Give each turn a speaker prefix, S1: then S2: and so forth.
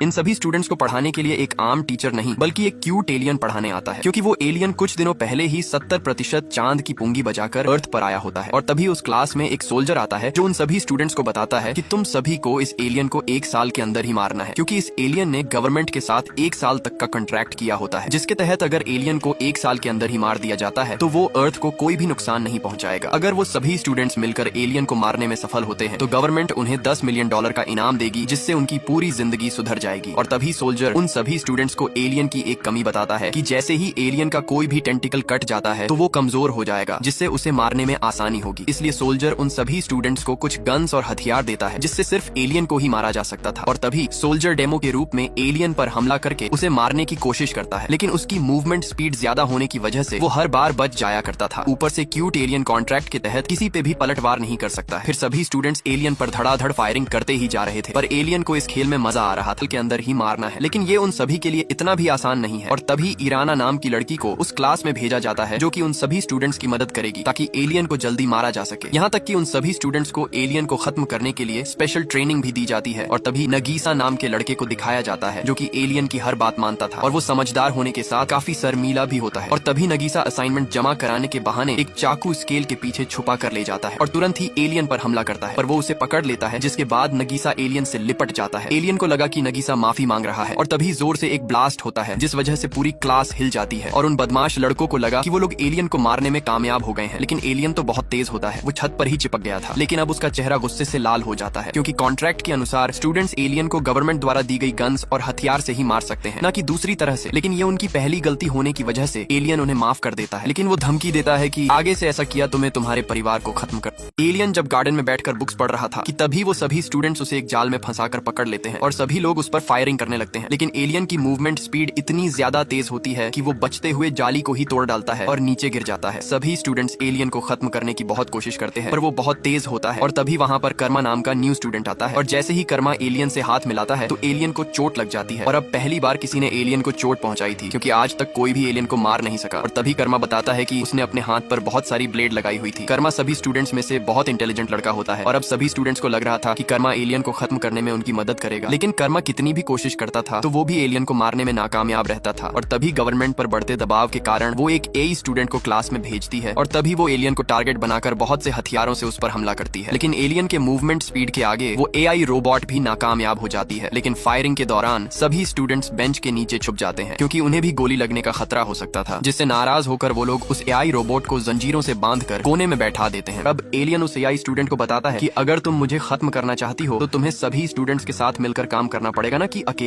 S1: इन सभी स्टूडेंट्स को पढ़ाने के लिए एक आम टीचर नहीं बल्कि एक क्यूट एलियन पढ़ाने आता है, क्योंकि वो एलियन कुछ दिनों पहले ही 70% चांद की पुंगी बजाकर अर्थ पर आया होता है। और तभी उस क्लास में एक सोल्जर आता है जो उन सभी स्टूडेंट्स को बताता है कि तुम सभी को इस एलियन को 1 साल के अंदर ही मारना है, क्योंकि इस एलियन ने गवर्नमेंट के साथ 1 साल तक का कॉन्ट्रैक्ट किया होता है, जिसके तहत अगर एलियन को 1 साल के अंदर ही मार दिया जाता है तो वो अर्थ को कोई भी नुकसान नहीं पहुंचाएगा। अगर वो सभी स्टूडेंट्स मिलकर एलियन को मारने में सफल होते हैं तो गवर्नमेंट उन्हें $10 मिलियन का इनाम देगी, जिससे उनकी पूरी जिंदगी सुधर जाएगी। और तभी सोल्जर उन सभी स्टूडेंट्स को एलियन की एक कमी बताता है कि जैसे ही एलियन का कोई भी टेंटिकल कट जाता है तो वो कमजोर हो जाएगा, जिससे उसे मारने में आसानी होगी। इसलिए सोल्जर उन सभी स्टूडेंट्स को कुछ गन्स और हथियार देता है जिससे सिर्फ एलियन को ही मारा जा सकता था। और तभी सोल्जर डेमो के रूप में एलियन पर हमला करके उसे मारने की कोशिश करता है, लेकिन उसकी मूवमेंट स्पीड ज्यादा होने की वजह से वो हर बार बच जाया करता था। ऊपर से क्यूट एलियन कॉन्ट्रैक्ट के तहत किसी पे भी पलटवार नहीं कर सकता। फिर सभी स्टूडेंट्स एलियन पर धड़ाधड़ फायरिंग करते ही जा रहे थे, पर एलियन को इस खेल में मजा आ रहा था के अंदर ही मारना है। लेकिन ये उन सभी के लिए इतना भी आसान नहीं है। और तभी इराना नाम की लड़की को उस क्लास में भेजा जाता है जो कि उन सभी स्टूडेंट्स की मदद करेगी ताकि एलियन को जल्दी मारा जा सके। यहाँ तक कि उन सभी स्टूडेंट्स को एलियन को खत्म करने के लिए स्पेशल ट्रेनिंग भी दी जाती है। और तभी नगीसा नाम के लड़के को दिखाया जाता है जो कि एलियन की हर बात मानता था और वो समझदार होने के साथ काफी शर्मीला भी होता है। और तभी नगीसा असाइनमेंट जमा कराने के बहाने एक चाकू स्केल के पीछे छुपा कर ले जाता है और तुरंत ही एलियन पर हमला करता है, पर वो उसे पकड़ लेता है, जिसके बाद नगीसा एलियन से लिपट जाता है। एलियन को लगा कि नगीसा माफी मांग रहा है और तभी जोर से एक ब्लास्ट होता है जिस वजह से पूरी क्लास हिल जाती है। और उन बदमाश लड़कों को लगा कि वो लोग एलियन को मारने में कामयाब हो गए हैं, लेकिन एलियन तो बहुत तेज होता है, वो छत पर ही चिपक गया था। लेकिन अब उसका चेहरा गुस्से से लाल हो जाता है, क्योंकि कॉन्ट्रैक्ट के अनुसार स्टूडेंट्स एलियन को गवर्नमेंट द्वारा दी गई गन्स और हथियार से ही मार सकते हैं, न कि दूसरी तरह से। लेकिन ये उनकी पहली गलती होने की वजह से एलियन उन्हें माफ कर देता है, लेकिन वो धमकी देता है कि आगे से ऐसा किया तो मैं तुम्हारे परिवार को खत्म कर। एलियन जब गार्डन में बैठकर बुक्स पढ़ रहा था कि तभी वो सभी स्टूडेंट्स उसे एक जाल में फंसाकर पकड़ लेते हैं और सभी लोग उस पर फायरिंग करने लगते हैं। लेकिन एलियन की मूवमेंट स्पीड इतनी ज्यादा तेज होती है कि वो बचते हुए जाली को ही तोड़ डालता है और नीचे गिर जाता है। सभी स्टूडेंट्स एलियन को खत्म करने की बहुत कोशिश करते हैं, पर वो बहुत तेज होता है। और तभी वहाँ पर कर्मा नाम का न्यू स्टूडेंट आता है और जैसे ही कर्मा एलियन से हाथ मिलाता है तो एलियन को चोट लग जाती है। और अब पहली बार किसी ने एलियन को चोट पहुंचाई थी, क्योंकि आज तक कोई भी एलियन को मार नहीं सका। और तभी कर्मा बताता है कि उसने अपने हाथ पर बहुत सारी ब्लेड लगाई हुई थी। कर्मा सभी स्टूडेंट्स में से बहुत इंटेलिजेंट लड़का होता है और अब सभी स्टूडेंट्स को लग रहा था कि कर्मा एलियन को खत्म करने में उनकी मदद करेगा। लेकिन कर्मा कितनी भी कोशिश करता था तो वो भी एलियन को मारने में नाकामयाब रहता था। और तभी गवर्नमेंट पर बढ़ते दबाव के कारण वो एक एआई स्टूडेंट को क्लास में भेजती है और तभी वो एलियन को टारगेट बनाकर बहुत से हथियारों से उस पर हमला करती है। लेकिन एलियन के मूवमेंट स्पीड के आगे वो एआई रोबोट भी नाकामयाब हो जाती है। लेकिन फायरिंग के दौरान सभी स्टूडेंट्स बेंच के नीचे छुप जाते हैं, क्योंकि उन्हें भी गोली लगने का खतरा हो सकता था, जिससे नाराज होकर वो लोग उस एआई रोबोट को जंजीरों से बांधकर कोने में बैठा देते हैं। अब एलियन उस एआई स्टूडेंट को बताता है कि अगर तुम मुझे खत्म करना चाहती हो तो तुम्हें सभी स्टूडेंट्स के साथ मिलकर काम करना पड़ेगा, ना कि अकेले।